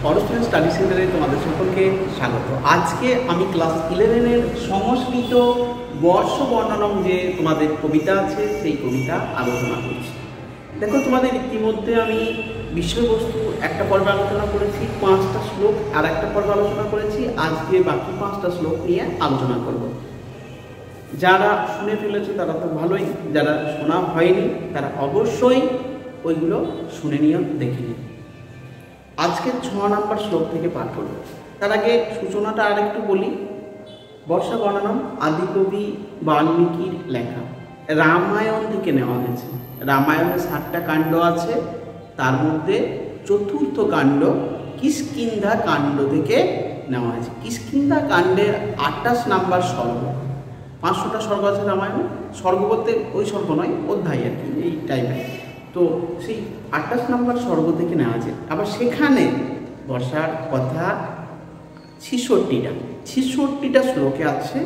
অরুণ study সেন্টারে তোমাদের সকলকে স্বাগত। আজকে আমি ক্লাস 11-এর সংস্কৃত বর্ষ বর্ণনম যে তোমাদের কবিতা আছে সেই কবিতা আলোচনা করছি। দেখো, তোমাদের ইতিমধ্যে আমি বিষয়বস্তু একটা পর্বে আলোচনা করেছি, 5টা শ্লোক আর একটা পর্বে আলোচনা করেছি। আজকে বাকি 5টা শ্লোক নিয়ে আলোচনা করব। যারা শুনে ফেলেছে তারা তো ভালোই, যারা শোনা হয়নি তারা অবশ্যই ওইগুলো শুনে নিয়ে দেখে নিন। আজকে 6 নম্বর শ্লোক থেকে পাঠ করব। তার আগে সূচনাটা আর একটু বলি। বর্ষা বর্ণনম আদিকবি বাল্মীকির লেখা, রামায়ণ থেকে নেওয়া হয়েছে। রামায়ণে 7টা কাণ্ড আছে, তার মধ্যে চতুর্থ কাণ্ড কিষ্কিন্ধা কাণ্ড থেকে নেওয়া হয়েছে। কিষ্কিন্ধা কাণ্ডের 28 নম্বর স্বর্গ। 500টা স্বর্গ আছে রামায়ণে। স্বর্গ বলতে ওই স্বর্গ নয়, অধ্যায় আর কি, এই টাইপের। তো সেই 28 নম্বর স্বর্গ থেকে নেওয়া আছে। আবার সেখানে বর্ষার কথা 66টা শ্লোকে আছে।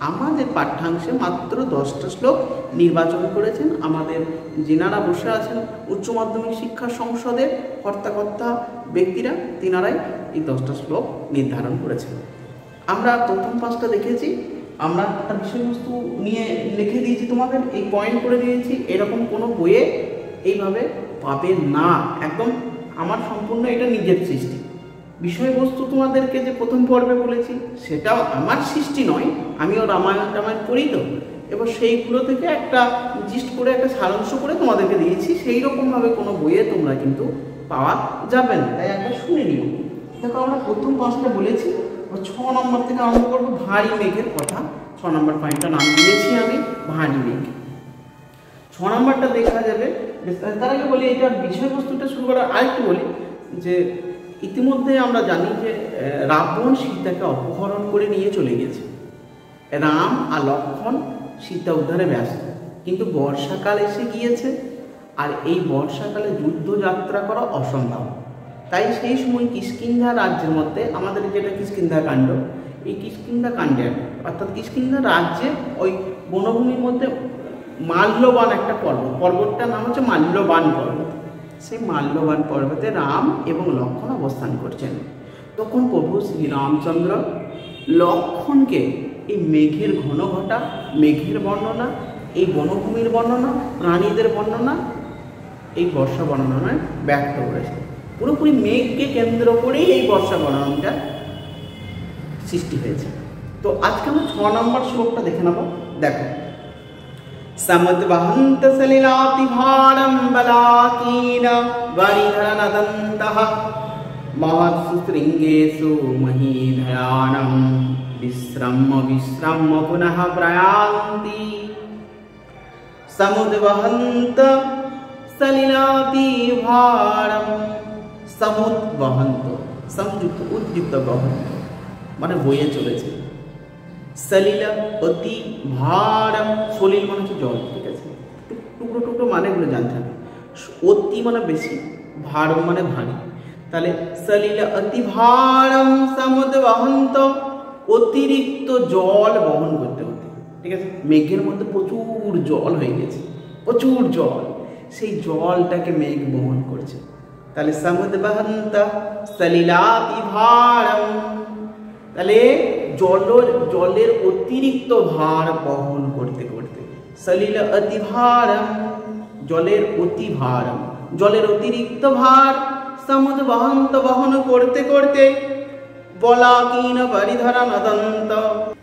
আমাদের পাঠ্যাংশে মাত্র 10টা শ্লোক নির্বাচন করেছেন আমাদের যিনারা বসে আছেন উচ্চ মাধ্যমিক শিক্ষা সংসদের কর্তা ব্যক্তিরা, তিনারাই এই 10টা শ্লোক নির্ধারণ করেছেন। আমরা প্রথম 5টা দেখেছি, আমরা একটা বিষয়বস্তু নিয়ে লিখে দিয়েছি, তোমাদের এই পয়েন্ট করে দিয়েছি। এরকম কোনো বইয়ে এইভাবে পাবে না, একদম আমার সম্পূর্ণ এটা নিজের সৃষ্টি। বিষয়বস্তু তোমাদেরকে যে প্রথম পর্বে বলেছি সেটাও আমার সৃষ্টি নয়, আমিও রামায়ণ পড়ি। তো এবার সেইগুলো থেকে একটা জিস্ট করে একটা সারাংশ করে তোমাদেরকে দিয়েছি। সেই রকমভাবে কোনো বইয়ে তোমরা কিন্তু পাওয়া যাবে না, তাই একবার শুনে নিও। দেখো, আমরা প্রথম 5টা বলেছি, 6 নম্বর থেকে আরম্ভ করবো। ভারী মেঘের কথা, 6 নম্বর পয়েন্টটা নাম দিয়েছি আমি ভারী মেঘ। 6 নম্বরটা দেখা যাবে। তার আগে বলি, এটা বিষয়বস্তুটা শুরু করার আরেকটু বলি যে ইতিমধ্যে আমরা জানি যে রাবণ সীতাকে অপহরণ করে নিয়ে চলে গেছে। রাম আর লক্ষ্মণ সীতা উদ্ধারে ব্যস্ত, কিন্তু বর্ষাকাল এসে গিয়েছে, আর এই বর্ষাকালে যুদ্ধযাত্রা করা অসম্ভব। তাই সেই সময় কিষ্কিন্ধা রাজ্যের মধ্যে, আমাদের যেটা কিষ্কিন্ধা কাণ্ড, এই কিষ্কিন্ধা কাণ্ডের অর্থাৎ কিষ্কিন্ধা রাজ্যে ওই বনভূমির মধ্যে মাল্যবান একটা পর্বতটার নাম হচ্ছে মাল্যবান পর্বত। সেই মাল্যবান পর্বতে রাম এবং লক্ষ্মণ অবস্থান করছেন। তখন প্রভু শ্রীরামচন্দ্র লক্ষ্মণকে এই মেঘের ঘন ঘটা, মেঘের বর্ণনা, এই বনভূমির বর্ণনা, প্রাণীদের বর্ণনা, এই বর্ষা বর্ণনায় ব্যক্ত করেছে। পুরোপুরি মেঘকে কেন্দ্র করেই এই বর্ষা বর্ণনাটা সৃষ্টি হয়েছে। তো আজকে আমরা 6 নম্বর শ্লোকটা দেখে নেব। দেখো, সমুদ্বহন্ত সলিলাতি ভারম বলাকীন বরিধরনদন্তঃ মহৎসু শৃঙ্গেষু মহীধরাণম বিশ্রম্য পুনঃ প্রয়ান্তি। সমুদ্বহন্ত সলিলাতি ভারম, সমুদ্বহন্ত সংযুক্ত উদ্যুক্ত বহন্ত মানে বয়ে চলেছে। সলিলা অতি ভারম, সলিল মানে হচ্ছে জল, ঠিক আছে? টুকরো টুকরো মানেগুলো জানতে হবে। অতি মানে বেশি, ভারম মানে ভারী। তাহলে সলিলা অতি ভারম সমুদ্বহন্ত, অতিরিক্ত জল বহন করতে হতে, ঠিক আছে? মেঘের মধ্যে প্রচুর জল হয়ে গেছে, প্রচুর জল, সেই জলটাকে মেঘ বহন করছে। তাহলে সমুদ্বহন্ত সলিলাতি ভারম, তাহলে জলের অতিরিক্ত ভার বহন করতে করতে, সলিল অতি ভারম জলের অতি ভারম, জলের অতিরিক্ত ভার, সমুদ্র বহন করতে করতে বলাকীন বরিধরা নদন্ত।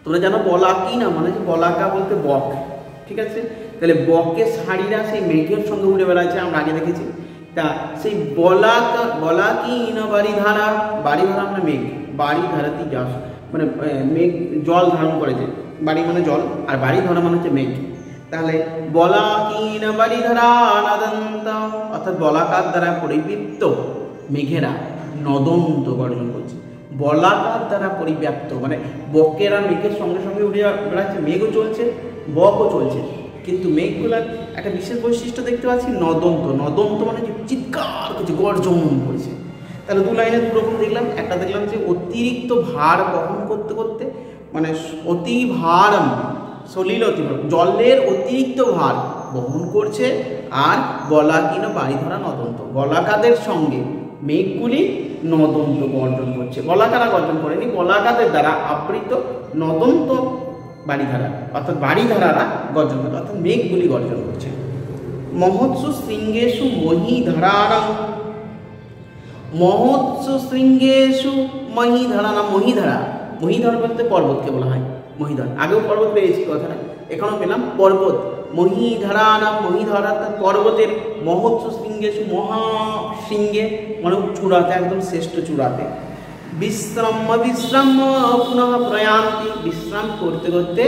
তোমরা জানো বলাকীনা মানে বলাকা বলতে বক, ঠিক আছে? তাহলে বকের শাড়িরা সেই মেঘের সঙ্গে উড়ে বেড়াচ্ছে, আমরা আগে দেখেছি। তা সেই বলাকীন বাড়িধারা, বাড়িধারা মানে মেঘ, বাড়ি ধারাতি যাস মানে মেঘ জল ধারণ করেছে। বাড়ি মানে জল, আর বাড়ি ধরা মানে হচ্ছে মেঘ। তাহলে বলাকীন বাড়িধারা নদন্ত, অর্থাৎ বলাকার দ্বারা পরিবৃপ্ত মেঘেরা নদন্ত গর্জন করছে। বলাকার দ্বারা পরিব্যাপ্ত মানে বকেরা মেঘের সঙ্গে সঙ্গে উড়ে বেড়াচ্ছে, মেঘও চলছে, বকও চলছে, কিন্তু মেঘগুলার একটা বিশেষ বৈশিষ্ট্য দেখতে পাচ্ছি, নদন্ত। নদন্ত মানে যে চিৎকার করছে, গর্জন করছে। তাহলে 2 লাইনে 2 রকম দেখলাম। একটা দেখলাম যে অতিরিক্ত ভার বহন করতে করতে, মানে অতি ভারম, সলিল অতি ভার, জলের অতিরিক্ত ভার বহন করছে। আর বলাকীন বাড়ি ধরা নদন্ত, বলাকাদের সঙ্গে মেঘগুলি নদন্ত গর্জন করছে। বলাকারা গর্জন করেনি, বলাকাদের দ্বারা আবৃত নদন্ত বাড়িধারা অর্থাৎ বাড়িধারারা গর্জন করছে, অর্থাৎ মেঘগুলি গর্জন করছে। মহোৎসু শৃঙ্গেশু মহিধারাণাং, মহোৎসু শৃঙ্গেশু মহিধারাণা, মহিধারা, মহিধর বলতে পর্বতকে বলা হয় মহিধর। আগেও পর্বত পেয়েছি কথাটা, এখানেও পেলাম পর্বত। মহিধারাণা, মহিধরা পর্বতের, মহোৎসু শৃঙ্গেশু মহাশৃঙ্গে মানে চূড়াতে, একদম শ্রেষ্ঠ চূড়াতে। বিশ্রাম বিশ্রাম পুনঃ প্রয়ান্তি, বিশ্রাম করতে করতে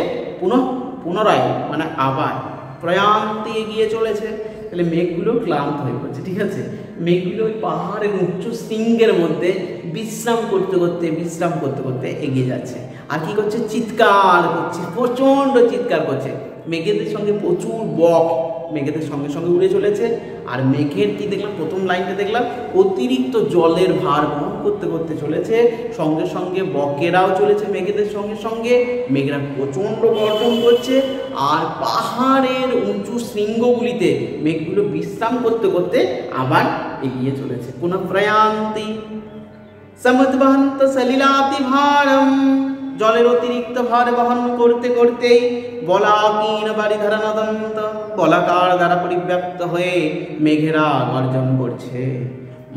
পুনরায় মানে আবার প্রয়ান্তি এগিয়ে চলেছে। তাহলে মেঘগুলো ক্লান্ত হয়ে পড়ছে, ঠিক আছে। মেঘগুলো ওই পাহাড়ের উচ্চ শৃঙ্গের মধ্যে বিশ্রাম করতে করতে এগিয়ে যাচ্ছে। আর কি করছে? চিৎকার করছে, প্রচণ্ড চিৎকার করছে। মেঘেদের সঙ্গে প্রচুর বক মেঘেদের সঙ্গে সঙ্গে উড়ে চলেছে। আর মেঘের কি দেখলাম, প্রথম লাইনটা দেখলাম অতিরিক্ত জলের ভার বহন করতে করতে চলেছে, সঙ্গে সঙ্গে বকেরাও চলেছে মেঘেদের সঙ্গে সঙ্গে। মেঘেরা প্রচণ্ড গর্জন করছে। আর পাহাড়ের উঁচু শৃঙ্গগুলিতে মেঘগুলো বিশ্রাম করতে করতে আবার এগিয়ে চলেছে। পুনঃ প্রয়ান্তি সমুদ্বহন্ত সলিলাতি ভারম, জলের অতিরিক্ত ভার বহন করতে করতেই বলাকীন বাড়িধারা নদন্ত, বলাকার দ্বারা পরিব্যাপ্ত হয়ে মেঘেরা গর্জন করছে।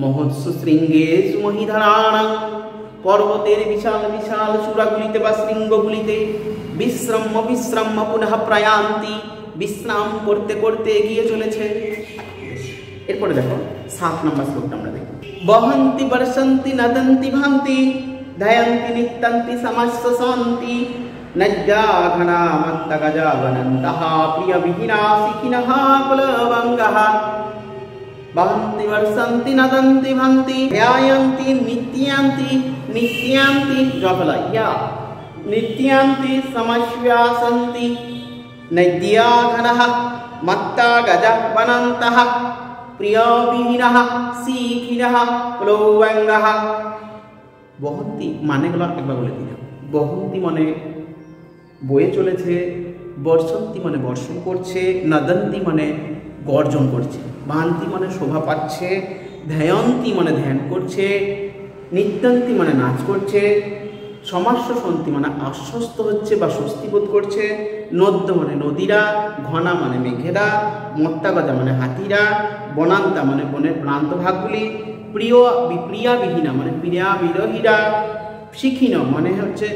মহোৎসু শৃঙ্গেশু মহিধারাণাং, পর্বতের বিশাল বিশাল চূড়াগুলিতে বা শৃঙ্গগুলিতে বিশ্রাম পুনঃ প্রয়ান্তি, বিশ্রাম করতে করতে এগিয়ে চলেছে। এরপরে দেখো 7 নম্বর শ্লোকটা আমরা দেখি। বহন্তি বর্ষন্তি নদন্তি ভান্তি, ধায়ন্তি নিত্যন্তি সমস্যন্তি, নজ্জা ঘনা মত্ত গজা বনন্তঃ, প্রিয় বিহীনা শিখিনঃ কুলভঙ্গঃ। বহন্তি বর্ষন্তি নদন্তি ভান্তি, ধ্যায়ন্তি নিত্যান্তি জফলা ইয়া নিত্যান্তি সমস্যাসন্তি, নদ্যা ঘনঃ মত্ত গজা বনন্তঃ, প্রিয় বিহীনঃ শিখিনঃ কুলভঙ্গঃ। বহন্তি মানেগুলো একবার বলে দিলাম। বহন্তি মানে বয়ে চলেছে, বর্ষন্তি মানে বর্ষণ করছে, নদন্তি মানে গর্জন করছে, ভান্তি মানে শোভা পাচ্ছে, ধ্যায়ন্তি মানে ধ্যান করছে, নিত্যন্তি মানে নাচ করছে, সমাস্যন্তি মানে আশ্বস্ত হচ্ছে বা স্বস্তি বোধ করছে, নদ্য মানে নদীরা, ঘনা মানে মেঘেরা, মত্তাগজা মানে হাতিরা, বনান্তা মানে বনের প্রান্ত ভাগগুলি, প্রিয়া বিহীনা মানে প্রিয়া বিরহীরা, শিখিন মানে হচ্ছে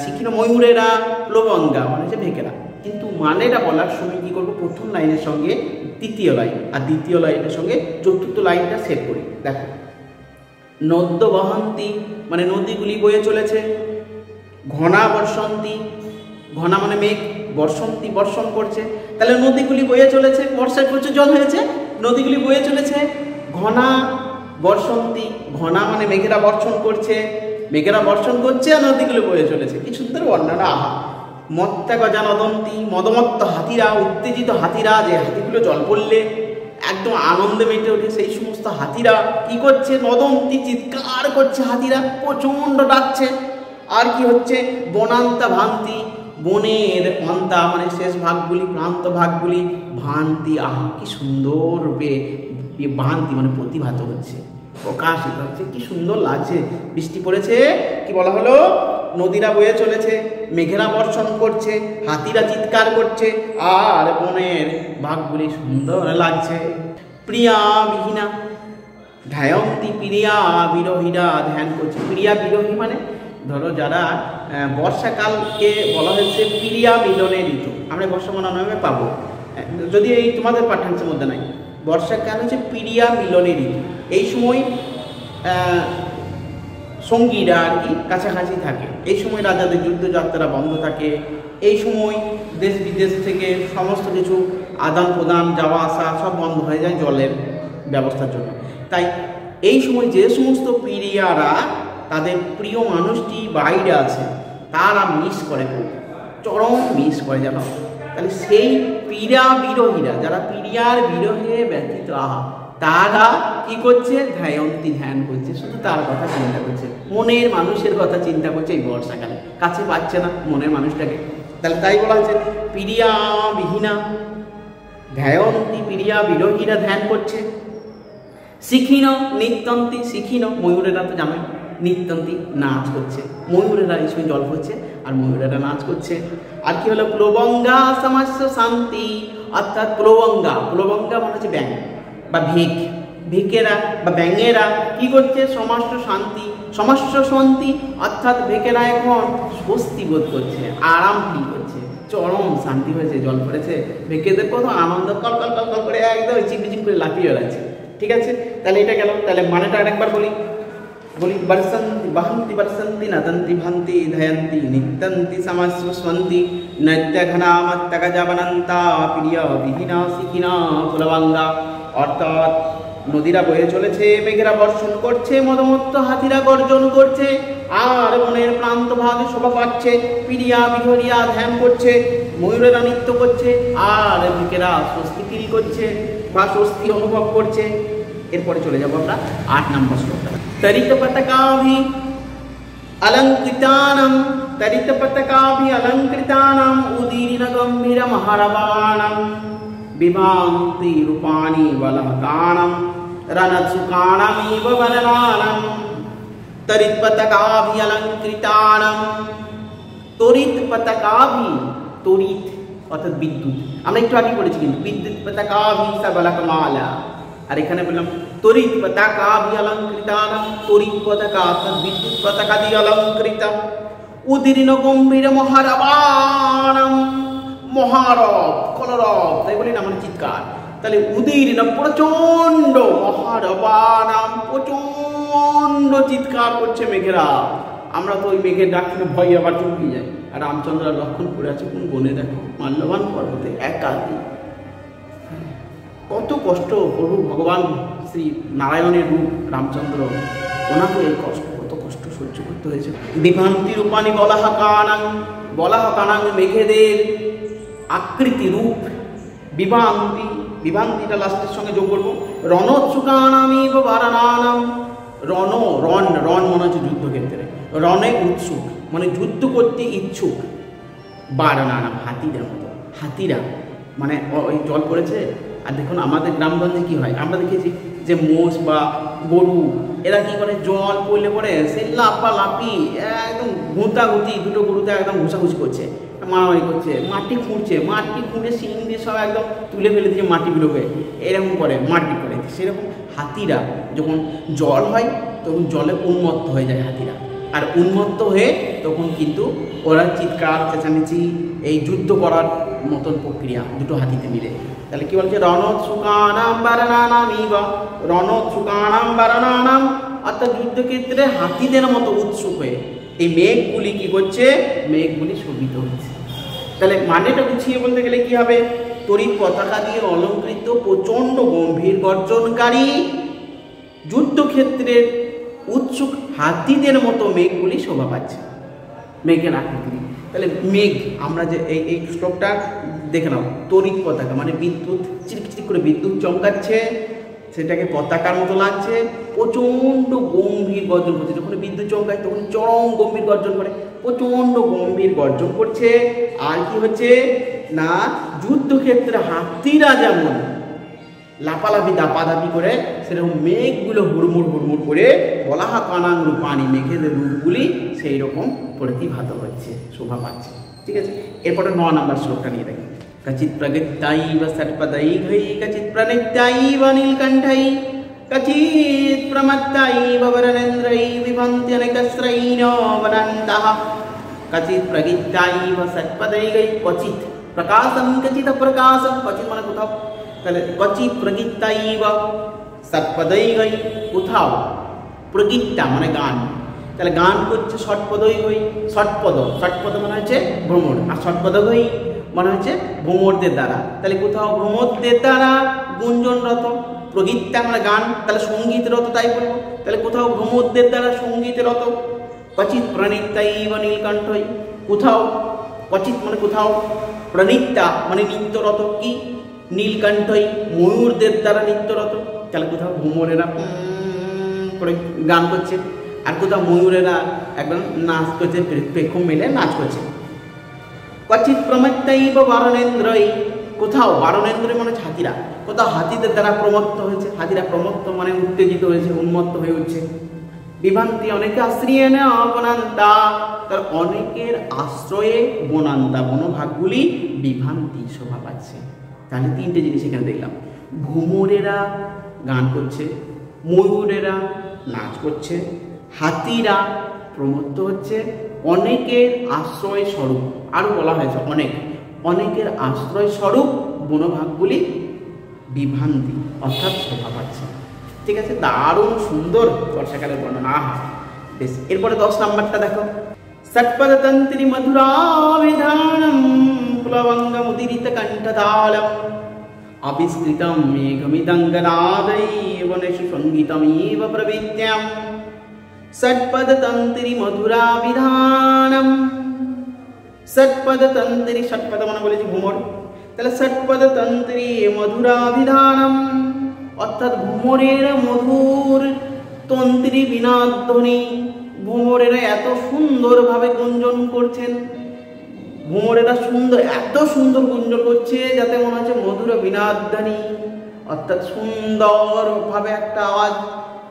শিখিন ময়ূরেরা, প্লবঙ্গা মানে হচ্ছে ভেকেরা। কিন্তু মানেটা বলার সময় কি করবো, প্রথম লাইনের সঙ্গে তৃতীয় লাইন আর দ্বিতীয় লাইনের সঙ্গে চতুর্থ লাইনটা সেট করি। দেখো, নদ্য বহন্তি মানে নদীগুলি বয়ে চলেছে, ঘনা বর্ষন্তি, ঘনা মানে মেঘ, বর্ষন্তি বর্ষণ করছে, তাহলে নদীগুলি বয়ে চলেছে, বর্ষায় প্রচুর জল হয়েছে, নদীগুলি বয়ে চলেছে। ঘনা বর্ষন্তি, ঘনা মানে মেঘেরা বর্ষণ করছে, মেঘেরা বর্ষণ করছে আর নদীগুলো বয়ে চলেছে। কি সুন্দর বর্ণনা! আহা! মত্তা গজা নদন্তি, মদমত্ত হাতিরা, উত্তেজিত হাতিরা, যে হাতিগুলো জল পড়লে একদম আনন্দে মেতে ওঠে, সেই সমস্ত হাতিরা কি করছে? নদন্তি, চিৎকার করছে হাতিরা, প্রচণ্ড ডাকছে। আর কি হচ্ছে? বনান্তা ভান্তি, বনের অন্তা মানে শেষ ভাগগুলি, প্রান্ত ভাগগুলি ভান্তি, আহা কি সুন্দর রূপে ভান্তি মানে প্রতিভাত হচ্ছে, প্রকাশিত হচ্ছে, কি সুন্দর লাগছে। বৃষ্টি পড়েছে, কি বলা হলো? নদীরা বয়ে চলেছে, মেঘেরা বর্ষণ করছে, হাতিরা চিৎকার করছে, আর বনের ভাগগুলি সুন্দর লাগছে। প্রিয়া বিহীনা ধ্যায়ন্তি, প্রিয়া বিরহীরা ধ্যান করছে। প্রিয়া বিরহী মানে ধরো যারা বর্ষাকালকে বলা হয়েছে প্রিয়া মিলনের ঋতু, আমরা বর্ষা মনোনয়মে পাবো, যদি এই তোমাদের পাঠ্যাংশের মধ্যে নাই। বর্ষাকাল হচ্ছে প্রিয়া মিলনের ঋতু। এই সময় সঙ্গীরা আর কি কাছাকাছি থাকে, এই সময় রাজাদের যুদ্ধযাত্রা বন্ধ থাকে, এই সময় দেশ বিদেশ থেকে সমস্ত কিছু আদান প্রদান, যাওয়া আসা সব বন্ধ হয়ে যায় জলের ব্যবস্থার জন্য। তাই এই সময় যে সমস্ত প্রিয়ারা তাদের প্রিয় মানুষটি বাইরে আছে তারা মিস করে, খুব চরম মিস করে জানো। তাহলে সেই প্রিয়া বিরহীরা, যারা প্রিয়ার বিরহে ব্যতীত, আহা তারা কি করছে? ধ্যায়ন্তি, ধ্যান করছে, শুধু তার কথা চিন্তা করছে, মনের মানুষের কথা চিন্তা করছে। এই বর্ষাকালে কাছে পাচ্ছে না মনের মানুষটাকে, তাহলে তাই বলা হচ্ছে প্রিয়া বিহীনা ধ্যায়ন্তি, প্রিয়া বিরহীরা ধ্যান করছে। শিখিন নৃত্যন্তি, শিখিন ময়ূরেরা তো জানেন নৃত্যন্তি নাচ করছে, ময়ূরেরা এই সময় জল পড়ছে আর ময়ূরেরা নাচ করছে। আর কি হলো প্লবঙ্গা সমাস্য শান্তি, অর্থাৎ প্লবঙ্গা, প্লবঙ্গা মানে হচ্ছে ব্যাঙ বা ভিক, ভিকেরা বা ব্যাঙেরা কি করছে সমাস্য শান্তি, সমাস্য শান্তি অর্থাৎ ভিকেরা এখন স্বস্তি বোধ করছে, আরাম ফিল করছে, চরম শান্তি হয়েছে, জল পড়েছে, ভিকেদের কত আনন্দ কল কল কল কল করে একদম চিমচিম করে লাফিয়ে বেড়াচ্ছে। ঠিক আছে, তাহলে এটা গেল। তাহলে মানেটা আরেকবার বলি বর্ষন্তি বহন্তি বর্ষন্তি নদন্তি ভান্তি ধয়ন্তি নিত্যন্তি সমাস্বন্তি নৈত্যঘনামত্তগজবনন্তা প্রিয় বিহীনা শিখিনা প্লবঙ্গা, অর্থাৎ নদীরা বয়ে চলেছে, মেঘেরা বর্ষণ করছে, মদমত্ত হাতিরা গর্জন করছে, আর বনের প্রান্ত ভাগে শোভা পাচ্ছে, পিরিয়া বিহরিয়া ধ্যান করছে, ময়ূরেরা নৃত্য করছে, আর মেঘেরা স্বস্তি ফিল করছে বা স্বস্তি অনুভব করছে। এরপরে চলে যাবো আমরা 8 নম্বর শ্লোকটা। তরিত পতাকাভি অলঙ্কৃতানাম, তরিত পতাকাভি অলঙ্কৃতানাম উদীর্ণ গম্ভীর মহারবাণম বিভান্তি রূপাণি বলহকানাম রণসুকানামিব বর্ণানাম। তরিত পতাকাভি অলঙ্কৃতানাম, তরিত পতাকাভি, তরিত অর্থাৎ বিদ্যুৎ, আমরা একটু আগে পড়েছি কিন্তু বিদ্যুৎ পতাকাভি সবলকমালা, আর এখানে বললাম তরিত পতাকাভি অলঙ্কৃতানাম, তরিত পতাকা অর্থাৎ বিদ্যুৎ পতাকা দিয়ে অলঙ্কৃত, উদীর্ণ গম্ভীর মহারবাণম, মহারব কলরব তাই বলি না মানে চিৎকার, তাহলে উদীর্ণ প্রচন্ড, মহারবাণম প্রচন্ড চিৎকার করছে মেঘেরা। আমরা তো ওই মেঘের ডাক শুনে ভয় আবার চমকে যাই। আর রামচন্দ্র লক্ষণ করে আছে কোন বনে দেখো মাল্যবান পর্বতে একাকী, কত কষ্ট প্রভু ভগবান শ্রী নারায়ণের রূপ রামচন্দ্র, ওনাকে এই কষ্ট কত কষ্ট সহ্য করতে হয়েছে। বিভান্তি রূপানি বলাহকানাং, বলাহকানাং মেঘেদের আকৃতি রূপ, বিভান্তি, বিভান্তিটা লাস্টের সঙ্গে যোগ করবো, রণোৎসুকানামিব বারানানাম, রণ রণ রণ মনে হচ্ছে যুদ্ধক্ষেত্রে, রণে উৎসুক মানে যুদ্ধ করতে ইচ্ছুক, বারানানাম হাতিদের মতো, হাতিরা মানে ওই জল পড়েছে। আর দেখুন আমাদের গ্রামগঞ্জে কী হয়, আমরা দেখেছি যে মোষ বা গরু এরা কী করে জল পড়লে পরে সে লাফালাফি একদম ঘুঁতাঘুঁতি, দুটো গরুতে একদম ঘুষাঘুষি করছে, মারামারি করছে, মাটি খুঁড়ছে, মাটি খুঁড়ে শিং দিয়ে সব একদম তুলে ফেলে দিচ্ছে মাটিগুলোকে, এরকম করে মাটি করে। সেরকম হাতিরা যখন জল হয় তখন জলে উন্মত্ত হয়ে যায় হাতিরা, আর উন্মত্ত হয়ে তখন কিন্তু ওরা চিৎকার চেঁচামেচি এই যুদ্ধ করার মতন প্রক্রিয়া দুটো হাতিতে মিলে। তাহলে কি বলছে রণোৎসুকানাম বারানানাম ইব, রণোৎসুকানাম বারানানাম অর্থাৎ যুদ্ধক্ষেত্রে হাতিদের মতো উৎসুক হয়ে এই মেঘগুলি কি করছে, মেঘগুলি শোভিত হচ্ছে। তাহলে মানেটা গুছিয়ে বলতে গেলে কি হবে, তরিত পতাকা দিয়ে অলঙ্কৃত প্রচণ্ড গম্ভীর গর্জনকারী যুদ্ধক্ষেত্রের উৎসুক হাতিদের মতো মেঘগুলি শোভা পাচ্ছে, মেঘের আকৃতি। তাহলে মেঘ আমরা যে এই শ্লোকটা দেখে নাও, তরিত পতাকা মানে বিদ্যুৎ চিরকিচির করে বিদ্যুৎ চমকাচ্ছে, সেটাকে পতাকার মতো লাগছে, প্রচণ্ড গম্ভীর গর্জন করছে, যখন বিদ্যুৎ চমকায় তখন চরম গম্ভীর গর্জন করে, প্রচণ্ড গম্ভীর গর্জন করছে। আর কি হচ্ছে না যুদ্ধক্ষেত্রে হাতিরা যেমন লাফালাফি দাপাদাপি করে, সেরকম মেঘগুলো হুড়মুড় হুড়মুড় করে বলাহকানাং রূপানি মেঘেদের রূপগুলি সেই রকম প্রতিভাত হচ্ছে, শোভা পাচ্ছে। ঠিক আছে, এরপরে 9 নম্বর শ্লোকটা নিয়ে দেখি। কচিৎ প্রগৃত্যাইব ষট্পदैघै কচিৎ প্রণিত্যাইব নীলকণ্ঠৈ কচিৎ প্রমত্তাইব বরনেন্দ্रै বিভন্ত্যনেকস্রৈণ বনন্তः। কচিৎ প্রগৃত্যাইব ষট্পदैघै কচিৎ প্রকাশম কচিৎ প্রকাশম, কচিৎ মানে কোথাও, তাহলে কচিৎ প্রগৃত্যাইব ষট্পदैघै কোথাও, প্রগৃত্তা মানে গান, তাহলে গান করছে ষট্পदैघै, ষটপদ, ষটপদ মানে হচ্ছে ভ্রমর, আর ষটপदैघै মানে হচ্ছে ভ্রমরদের দ্বারা, তাহলে কোথাও ভ্রমরদের দ্বারা গুঞ্জনরত, প্রগীতা মানে গান, তাহলে সঙ্গীতরত তাই বলবো, তাহলে কোথাও ভ্রমরদের দ্বারা সঙ্গীতরত। কচিৎ প্রণিত্যাইব নীলকণ্ঠৈ, কোথাও কচিৎ মানে কোথাও, প্রণিত্যা মানে নৃত্যরত কি নীলকণ্ঠৈ ময়ূরদের দ্বারা নৃত্যরত, তাহলে কোথাও ভ্রমরেরা করে গান করছে, আর কোথাও ময়ূরেরা একদম নাচ করছে, পেখম মেলে নাচ করছে। কচিৎ প্রমত্তাইব বরনেন্দ্রৈ কোথাও বারণেন্দ্রে মানে হাতিরা, কোথাও হাতিদের দ্বারা প্রমত্ত হয়েছে, হাতিরা প্রমত্ত মানে উত্তেজিত হয়েছে, উন্মত্ত হয়ে উঠছে। বিভ্রান্তি অনেকে আশ্রয়ে না বনান্তা, তার অনেকের আশ্রয়ে বনান্তা বনভাগগুলি বিভ্রান্তি শোভা পাচ্ছে। তাহলে তিনটে জিনিস এখানে দেখলাম, ভ্রমরেরা গান করছে, ময়ূরেরা নাচ করছে, হাতিরা প্রমত্ত হচ্ছে, অনেকের আশ্রয় স্বরূপ, আরো বলা হয়েছে অনেকের আশ্রয় স্বরূপ বনভাগগুলি বিভ্রান্তি অর্থাৎ শোভা পাচ্ছে। ঠিক আছে, দারুণ সুন্দর বর্ষাকালের বর্ণনা। বেশ, এরপরে 10 নাম্বারটা দেখো, ষটপদতন্ত্রী মধুরাবিধানম প্লবঙ্গমুদীরিত কণ্ঠতালম আবিষ্কৃতম মেঘমিদঙ্গনাদৈ বনেষু সঙ্গীতমেব প্রবিদ্যাম। ষটপদতন্ত্রী মধুরাবিধানম, ষটপদতন্ত্রী, ষটপদ মানে বলেছি ভ্রমর, তাহলে ষটপদতন্ত্রী মধুরাবিধানম অর্থাৎ ভ্রমরের মধুর তন্ত্রী বিনাধ্বনি, ভ্রমরেরা এত সুন্দরভাবে গুঞ্জন করছেন, ভ্রমরেরা এত সুন্দর গুঞ্জন করছে যাতে মনে হচ্ছে মধুর বিনাধ্বনি, অর্থাৎ সুন্দরভাবে একটা আওয়াজ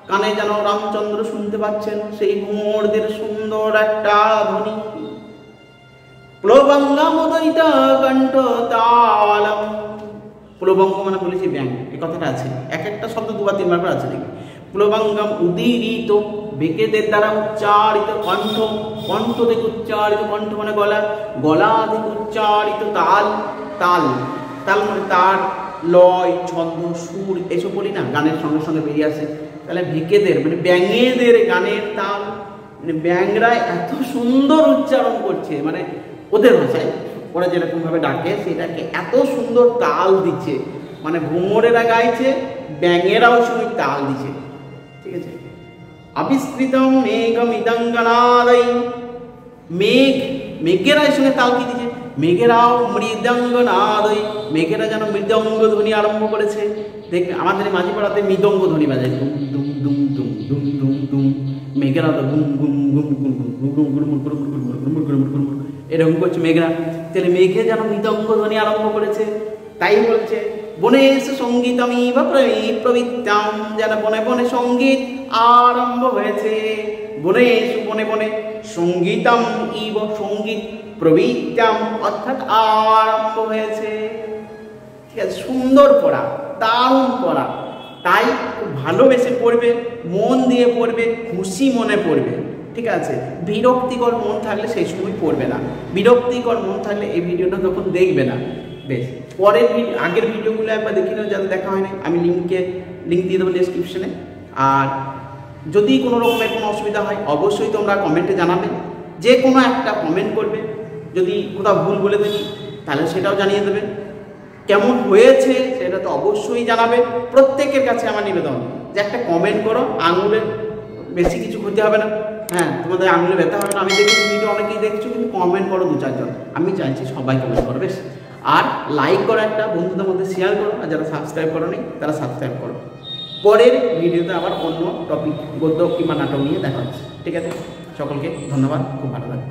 কানে যেন রামচন্দ্র শুনতে পাচ্ছেন, সেই ভ্রমরদের সুন্দর একটা ধ্বনি। প্লবঙ্গমুদরিত কণ্ঠতালম, প্লবঙ্গ মানে বলেছি ব্যাং, এই কথাটা আছে, এক একটা শব্দ 2 বা 3 বার করে আছে দেখি। প্লবঙ্গম উদীরিত, বেকেদের দ্বারা উচ্চারিত কণ্ঠ, কণ্ঠ থেকে উচ্চারিত, কণ্ঠ মানে গলা, গলা থেকে উচ্চারিত তাল, তাল তাল মানে তার, লয়, ছন্দ, সুর, এসব বলি না, গানের সঙ্গে সঙ্গে বেরিয়ে আসে। তাহলে বেকেদের মানে ব্যাঙেদের গানের তাল, মানে ব্যাংরা এত সুন্দর উচ্চারণ করছে, মানে ওদের ভাষায় ওরা যেরকম ভাবে ডাকে সেটাকে এত সুন্দর তাল দিচ্ছে, মানে ভ্রমরেরা গাইছে, ব্যাঙেরাও সময় তাল দিচ্ছে। ঠিক আছে, আবিষ্কৃতম মেঘমিদঙ্গনাদৈ, মেঘেরা এর সঙ্গে তাল কি দিচ্ছে, মেঘেরাও মৃদঙ্গনাদৈ, মেঘেরা যেন মৃদঙ্গ ধ্বনি আরম্ভ করেছে। দেখ আমাদের মাঝি পাড়াতে মৃদঙ্গ ধ্বনি বাজায়, দুম দুম দুম দুম দুম দুম দুম, মেঘেরা তো গুম গুম গুম গুম গুম গুম গুম গুম গুম এরকম করছে মেঘরা, তাহলে মেঘে যেন মৃদঙ্গ ধ্বনি আরম্ভ করেছে। তাই বলছে বনেষু সঙ্গীতমেব প্রবিদ্যাম, যেন বনে বনে সঙ্গীত আরম্ভ হয়েছে, বনেষু বনে বনে, সঙ্গীতম ইব সঙ্গীত, প্রবিদ্যাম অর্থাৎ আরম্ভ হয়েছে। ঠিক আছে, সুন্দর পড়া, দারুণ পড়া, তাই ভালোবেসে পড়বে, মন দিয়ে পড়বে, খুশি মনে পড়বে। ঠিক আছে, বিরক্তিকর মন থাকলে সেই সময় পড়বে না, বিরক্তিকর মন থাকলে এই ভিডিওটা তখন দেখবে না। বেশ, পরের আগের ভিডিওগুলো একবার দেখে নাও যাদের দেখা হয়নি, আমি লিঙ্ক দিয়ে দেবো ডেসক্রিপশনে। আর যদি কোনো রকমের কোনো অসুবিধা হয় অবশ্যই তোমরা কমেন্টে জানাবে, যে কোনো একটা কমেন্ট করবে, যদি কোথাও ভুল বলে থাকি তাহলে সেটাও জানিয়ে দেবে, কেমন হয়েছে সেটা তো অবশ্যই জানাবে। প্রত্যেকের কাছে আমার নিবেদন যে একটা কমেন্ট করো, আঙুলের বেশি কিছু করতে হবে না, হ্যাঁ তোমাদের আঙুলে ব্যথা হবে না। আমি দেখি ভিডিও অনেকেই দেখছো কিন্তু কমেন্ট করো 2-4 জন, আমি চাইছি সবাই কমেন্ট করো। বেশ, আর লাইক করো, একটা বন্ধুদের মধ্যে শেয়ার করো, আর যারা সাবস্ক্রাইব করোনি তারা সাবস্ক্রাইব করো। পরের ভিডিওতে আবার অন্য টপিক, গদ্য কিংবা নাটক নিয়ে দেখা হচ্ছে। ঠিক আছে, সকলকে ধন্যবাদ, খুব ভালো থাকবে।